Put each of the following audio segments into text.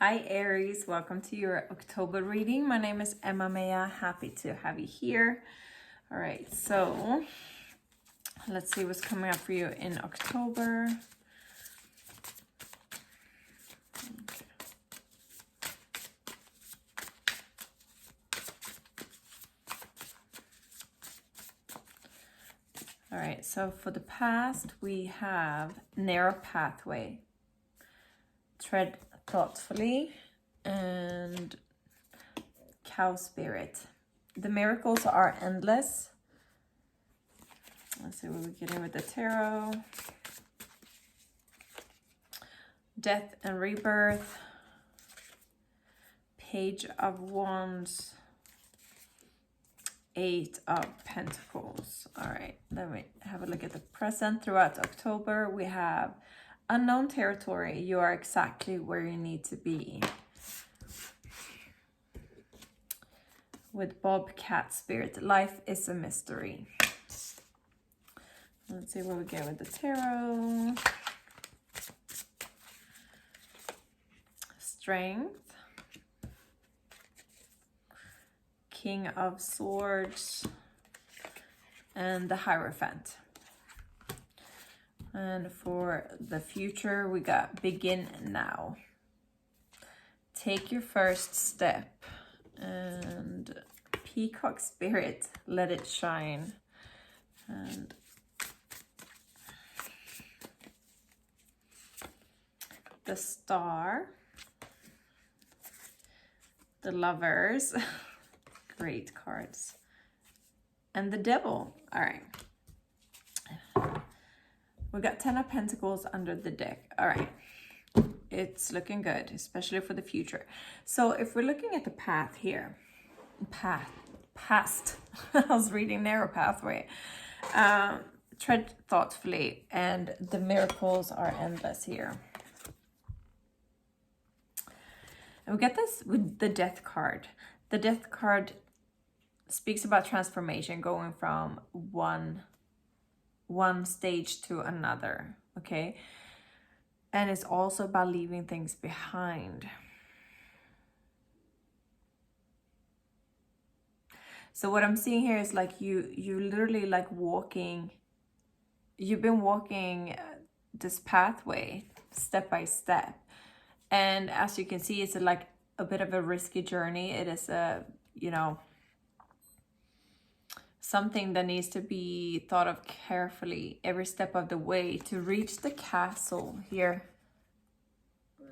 Hi Aries, welcome to your October reading. My name is Mejah. Happy to have you here. All right, so let's see what's coming up for you in October. All right, so for the past, we have narrow pathway, tread thoughtfully, and cow spirit. The miracles are endless. Let's see what we're getting with the tarot. Death and rebirth. Page of Wands. Eight of Pentacles. All right, let me have a look at the present. Throughout October, we have unknown territory. You are exactly where you need to be. With Bobcat Spirit, life is a mystery. Let's see what we get with the tarot. Strength. King of Swords. And the Hierophant. And for the future, we got begin now. Take your first step. And Peacock Spirit, let it shine. And the Star. The Lovers. Great cards. And the Devil. All right. We got 10 of Pentacles under the deck. All right. It's looking good, especially for the future. So if we're looking at the path here, past, I was reading narrow pathway. Tread thoughtfully, and the miracles are endless here. And we get this with the Death card. The Death card speaks about transformation, going from one stage to another, okay? And it's also about leaving things behind. So what I'm seeing here is like you literally like walking, you've been walking this pathway step by step. And as you can see, it's like a bit of a risky journey. It is a, something that needs to be thought of carefully every step of the way to reach the castle here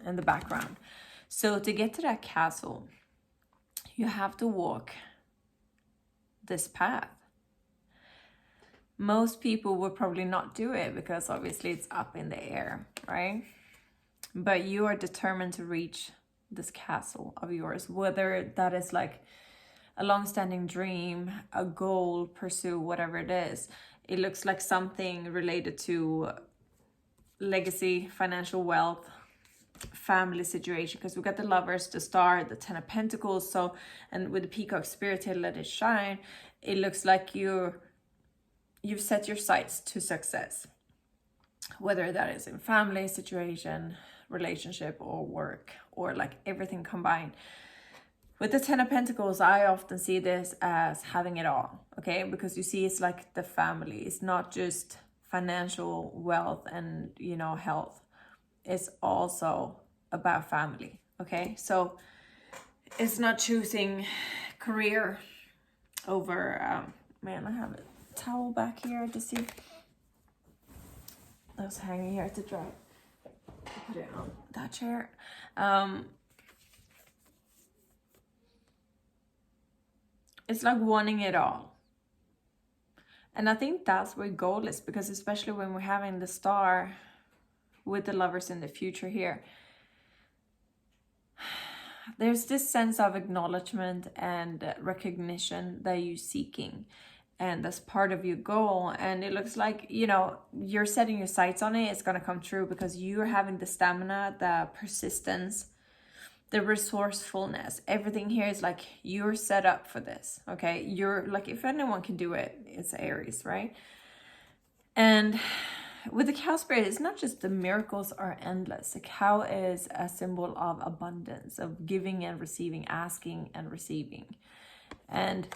in the background. So to get to that castle, you have to walk this path. Most people would probably not do it because obviously it's up in the air, right? But you are determined to reach this castle of yours, whether that is like a long-standing dream, a goal, pursue, whatever it is. It looks like something related to legacy, financial wealth, family situation, because we got the Lovers, the Star, the 10 of Pentacles. So, and with the Peacock Spirit here, let it shine. It looks like you've set your sights to success, whether that is in family situation, relationship, or work, or like everything combined. With the 10 of Pentacles, I often see this as having it all, okay? Because you see, it's like the family. It's not just financial wealth and, health. It's also about family, okay? So it's not choosing career over, man, I have a towel back here to see. I was hanging here to dry. Put it on that chair. It's like wanting it all. And I think that's where goal is, because especially when we're having the Star with the Lovers in the future here, there's this sense of acknowledgement and recognition that you're seeking. And that's part of your goal. And it looks like, you're setting your sights on it. It's going to come true because you're having the stamina, the persistence, the resourcefulness. Everything here is like you're set up for this, okay? You're like, if anyone can do it, it's Aries, right? And with the cow spirit, it's not just the miracles are endless. The cow is a symbol of abundance, of giving and receiving, asking and receiving. And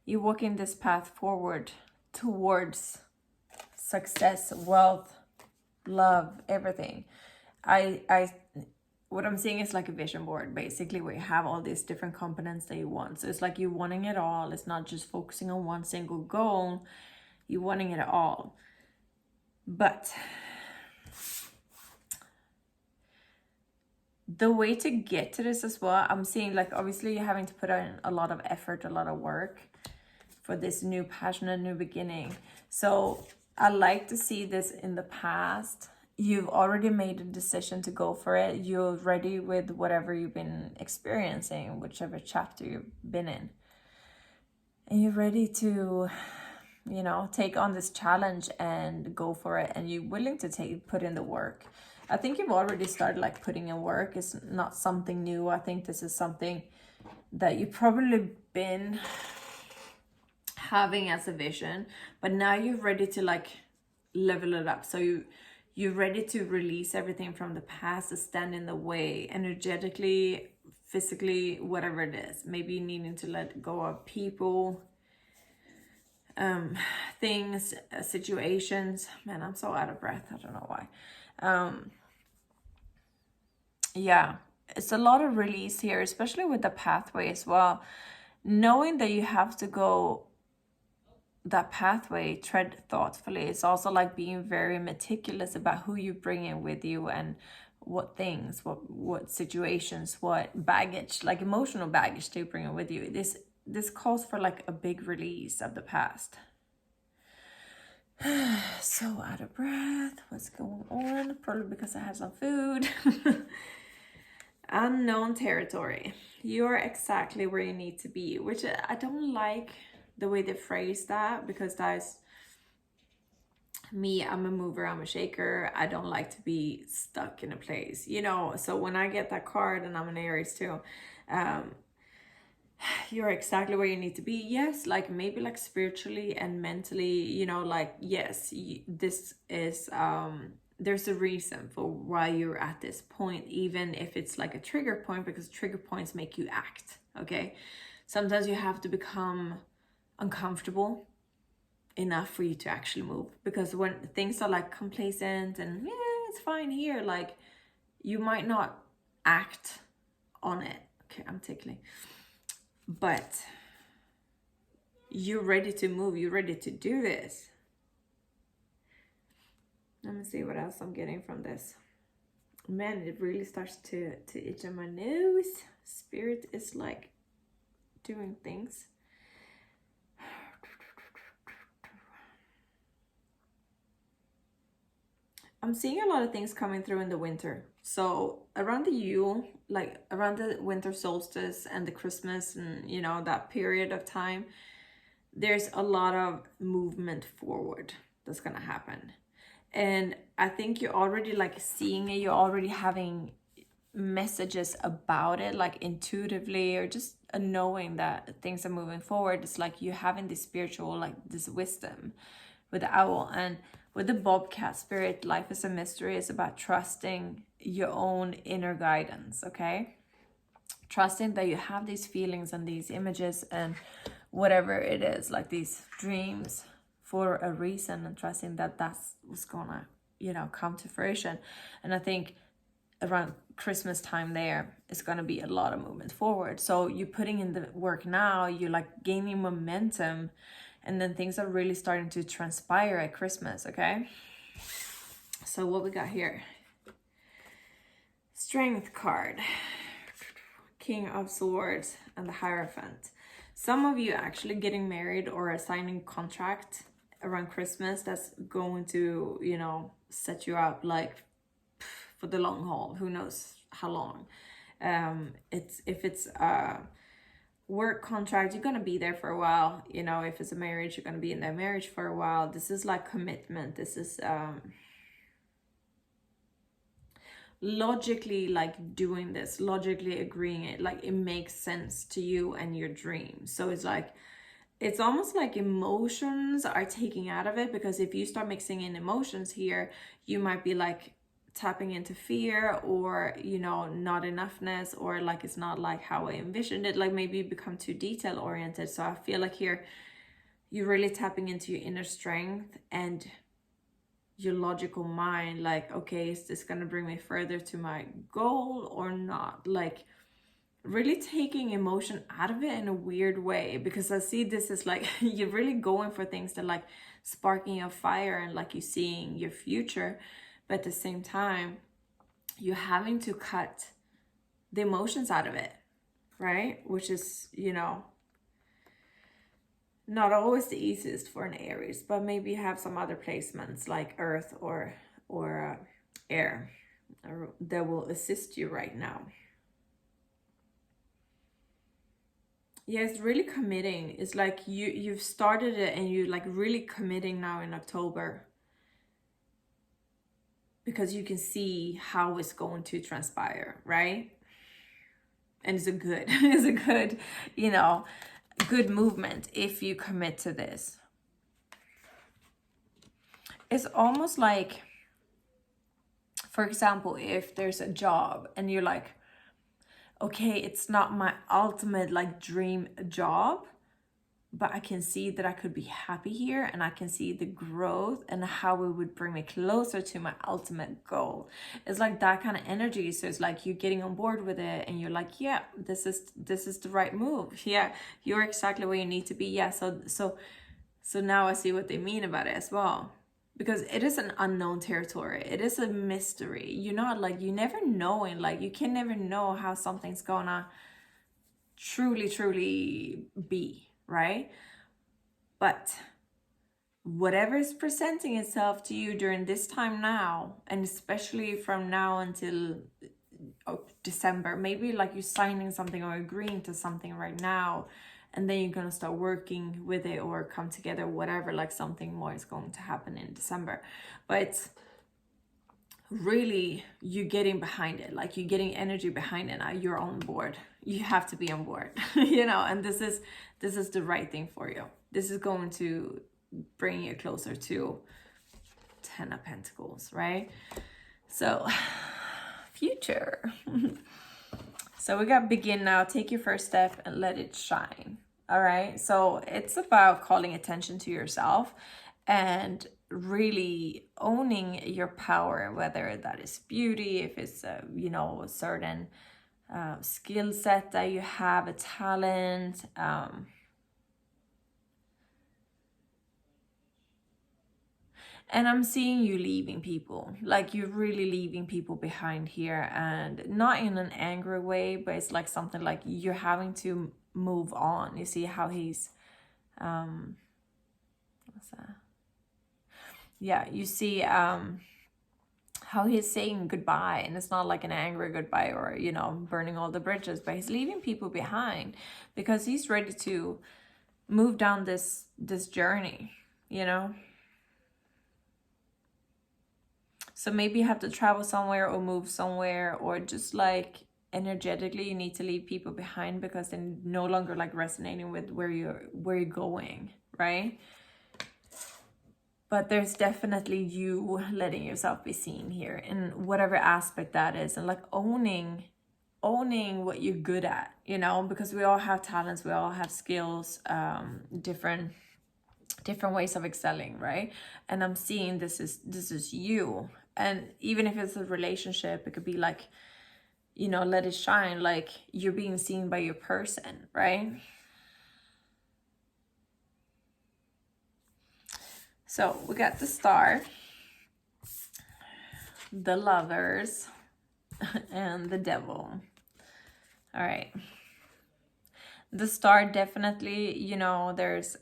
you walk in this path forward towards success, wealth, love, everything. What I'm seeing is like a vision board, basically, where you have all these different components that you want. So it's like you're wanting it all. It's not just focusing on one single goal. You're wanting it all. But the way to get to this as well, I'm seeing like, obviously you're having to put in a lot of effort, a lot of work for this new passion, a new beginning. So I like to see this in the past. You've already made a decision to go for it. You're ready with whatever you've been experiencing, whichever chapter you've been in. And you're ready to, you know, take on this challenge and go for it. And you're willing to put in the work. I think you've already started like putting in work. It's not something new. I think this is something that you've probably been having as a vision. But now you're ready to like level it up. So you're ready to release everything from the past that stand in the way, energetically, physically, whatever it is. Maybe you needing to let go of people, things, situations. Man, I'm so out of breath. I don't know why. Yeah, it's a lot of release here, especially with the pathway as well. Knowing that you have to go that pathway, tread thoughtfully. It's also like being very meticulous about who you bring in with you and what things, what situations, what baggage, like emotional baggage do you bring in with you. This calls for like a big release of the past. So out of breath. What's going on? Probably because I had some food. Unknown territory. You're exactly where you need to be, which I don't like the way they phrase that, because that's me. I'm a mover, I'm a shaker. I don't like to be stuck in a place, you know. So when I get that card, and I'm an Aries too, you're exactly where you need to be. Yes, like maybe like spiritually and mentally, you know, like yes, this is there's a reason for why you're at this point, even if it's like a trigger point, because trigger points make you act. Okay, sometimes you have to become uncomfortable enough for you to actually move, because when things are like complacent and yeah, it's fine here, like you might not act on it. Okay, I'm tickling, but you're ready to move, you're ready to do this. Let me see what else I'm getting from this. Man, it really starts to itch on my nose. Spirit is like doing things. I'm seeing a lot of things coming through in the winter. So around the Yule, like around the winter solstice and the Christmas and, you know, that period of time, there's a lot of movement forward that's going to happen. And I think you're already like seeing it. You're already having messages about it, like intuitively, or just a knowing that things are moving forward. It's like you're having this spiritual, like this wisdom with the owl. And with the bobcat spirit, life is a mystery. It's about trusting your own inner guidance, okay? Trusting that you have these feelings and these images and whatever it is, like these dreams, for a reason, and trusting that that's what's gonna, you know, come to fruition. And I think around Christmas time there is gonna be a lot of movement forward. So you're putting in the work now, you're like gaining momentum, and then things are really starting to transpire at Christmas, okay? So what we got here? Strength card, King of Swords, and the Hierophant. Some of you actually getting married or signing contract around Christmas that's going to, you know, set you up like for the long haul. Who knows how long? If it's a work contract, you're gonna be there for a while. You know, if it's a marriage, you're gonna be in that marriage for a while. This is like commitment. This is logically like doing this, logically agreeing it, like it makes sense to you and your dreams. So it's like it's almost like emotions are taking out of it, because if you start mixing in emotions here, you might be like tapping into fear, or you know, not enoughness, or like it's not like how I envisioned it, like maybe you become too detail oriented. So I feel like here you're really tapping into your inner strength and your logical mind, like, okay, is this gonna bring me further to my goal or not? Like really taking emotion out of it in a weird way, because I see this as like you're really going for things that like sparking your fire and like you seeing your future, but at the same time you're having to cut the emotions out of it, right? Which is, you know, not always the easiest for an Aries, but maybe you have some other placements like earth or air that will assist you right now. Yeah, it's really committing. It's like you've started it and you're like really committing now in October, because you can see how it's going to transpire, right? And it's a good, it's a good, you know, good movement if you commit to this. It's almost like, for example, if there's a job and you're like, okay, it's not my ultimate like dream job, but I can see that I could be happy here, and I can see the growth and how it would bring me closer to my ultimate goal. It's like that kind of energy. So it's like you're getting on board with it and you're like, yeah, this is the right move. Yeah, you're exactly where you need to be. Yeah, so now I see what they mean about it as well. Because it is an unknown territory. It is a mystery. You're not like, you never knowing, like you can never know how something's gonna truly be, right? But whatever is presenting itself to you during this time now, and especially from now until December, maybe like you're signing something or agreeing to something right now, and then you're gonna start working with it or come together, whatever, like something more is going to happen in December. But really you're getting behind it, like you're getting energy behind it now. You're on board. You have to be on board. You know, and this is the right thing for you. This is going to bring you closer to 10 of Pentacles, right? So future. So we got begin now. Take your first step and let it shine. All right. So it's about calling attention to yourself and really owning your power, whether that is beauty, if it's, you know, a certain skill set that you have, a talent. And I'm seeing you leaving people, like you're really leaving people behind here, and not in an angry way, but it's like something like you're having to move on. You see how he's, what's that? Yeah, you see how he's saying goodbye, and it's not like an angry goodbye or, you know, burning all the bridges, but he's leaving people behind because he's ready to move down this journey, you know. So maybe you have to travel somewhere or move somewhere, or just like energetically you need to leave people behind because they're no longer like resonating with where you're going, right? But there's definitely you letting yourself be seen here in whatever aspect that is, and like owning what you're good at, you know, because we all have talents, we all have skills, different ways of excelling, right? And I'm seeing this is you. And even if it's a relationship, it could be like, you know, let it shine, like you're being seen by your person, right? So we got the Star, the Lovers, and the Devil. All right. The Star, definitely, you know, there's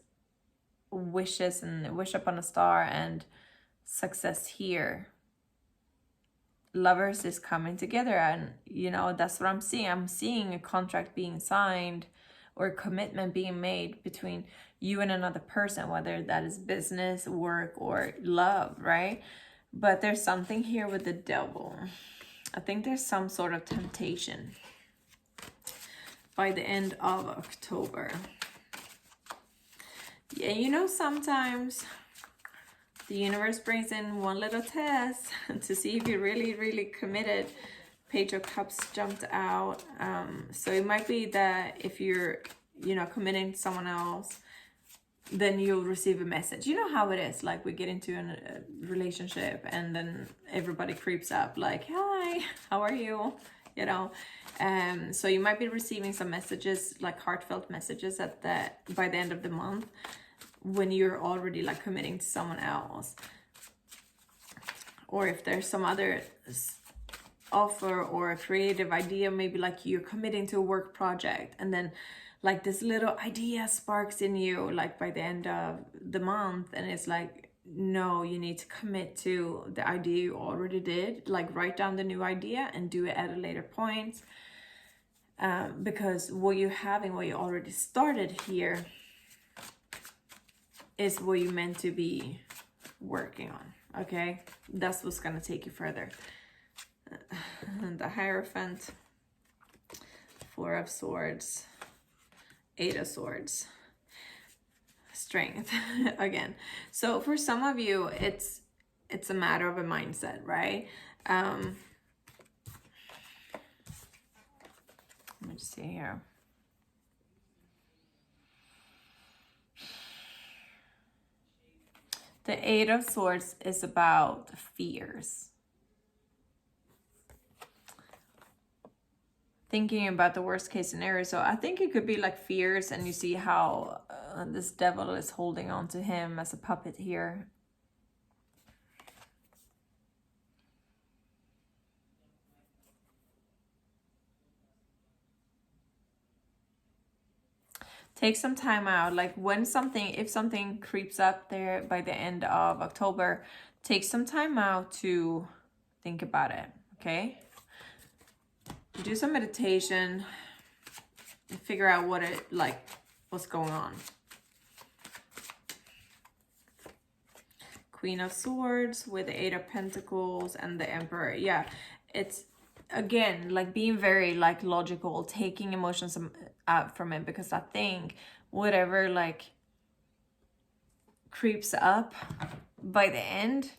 wishes and wish upon a star and success here. Lovers is coming together, and you know, that's what I'm seeing. I'm seeing a contract being signed or a commitment being made between you and another person, whether that is business, work, or love, right? But there's something here with the Devil. I think there's some sort of temptation by the end of October. Yeah, you know, sometimes the universe brings in one little test to see if you're really, really committed. Page of Cups jumped out. So it might be that if you're, you know, committing to someone else, then you'll receive a message. You know how it is, like we get into a relationship and then everybody creeps up like, hi, how are you? You know, so you might be receiving some messages, like heartfelt messages by the end of the month, when you're already like committing to someone else. Or if there's some other offer or a creative idea, maybe like you're committing to a work project and then like this little idea sparks in you like by the end of the month, and it's like, no, you need to commit to the idea you already did. Like write down the new idea and do it at a later point, because what you already started here is what you meant to be working on. Okay, that's what's gonna take you further. The Hierophant, Four of Swords, Eight of Swords, Strength again. So for some of you, it's a matter of a mindset, right? Let me just see here. The Eight of Swords is about fears. Thinking about the worst case scenario. So I think it could be like fears, and you see how this devil is holding on to him as a puppet here. Take some time out, like if something creeps up there by the end of October, take some time out to think about it, okay? Do some meditation and figure out what's going on. Queen of Swords with the Eight of Pentacles and the Emperor. Yeah, it's again like being very like logical, taking emotions out from it, because I think whatever like creeps up by the end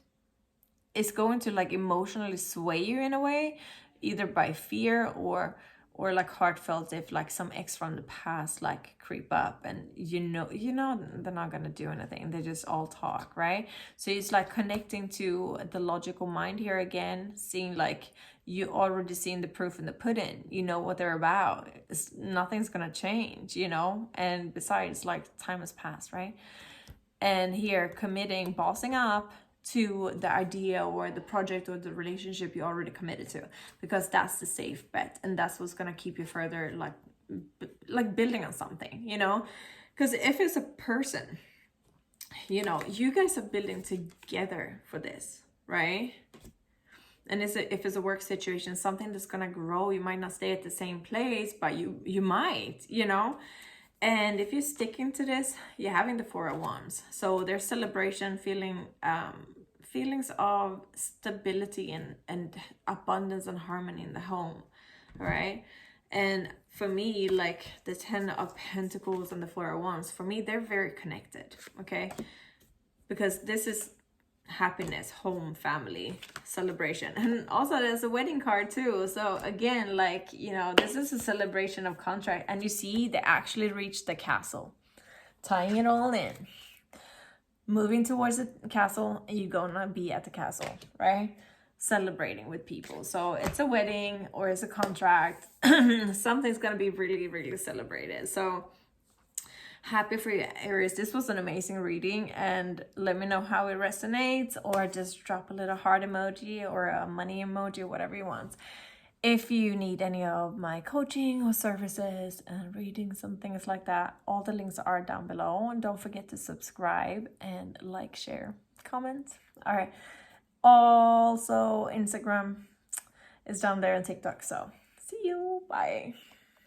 is going to like emotionally sway you in a way, either by fear or like heartfelt, if like some ex from the past like creep up, and you know they're not gonna do anything, they just all talk, right? So it's like connecting to the logical mind here again, seeing like you already seen the proof in the pudding, you know what they're about. Nothing's gonna change, you know, and besides like time has passed, right? And here committing, bossing up to the idea or the project or the relationship you already committed to, because that's the safe bet, and that's what's gonna keep you further like building on something, you know. Because if it's a person, you know, you guys are building together for this, right? And if it's a work situation, something that's gonna grow, you might not stay at the same place, but you might, you know. And if you're sticking to this, you're having the Four of Wands. So there's celebration, feelings of stability and abundance and harmony in the home, all right? And for me, like the Ten of Pentacles and the Four of Wands, for me, they're very connected, okay? Because this is happiness, home, family, celebration. And also there's a wedding card too. So again, like, you know, this is a celebration of contract. And you see, they actually reached the castle, tying it all in. Moving towards the castle, you're gonna be at the castle, right? Celebrating with people. So it's a wedding or it's a contract. Something's gonna be really, really celebrated. So happy for you, Aries. This was an amazing reading, and let me know how it resonates, or just drop a little heart emoji or a money emoji, whatever you want. If you need any of my coaching or services and readings and things like that, all the links are down below. And don't forget to subscribe and like, share, comment. All right. Also, Instagram is down there and TikTok. So see you. Bye.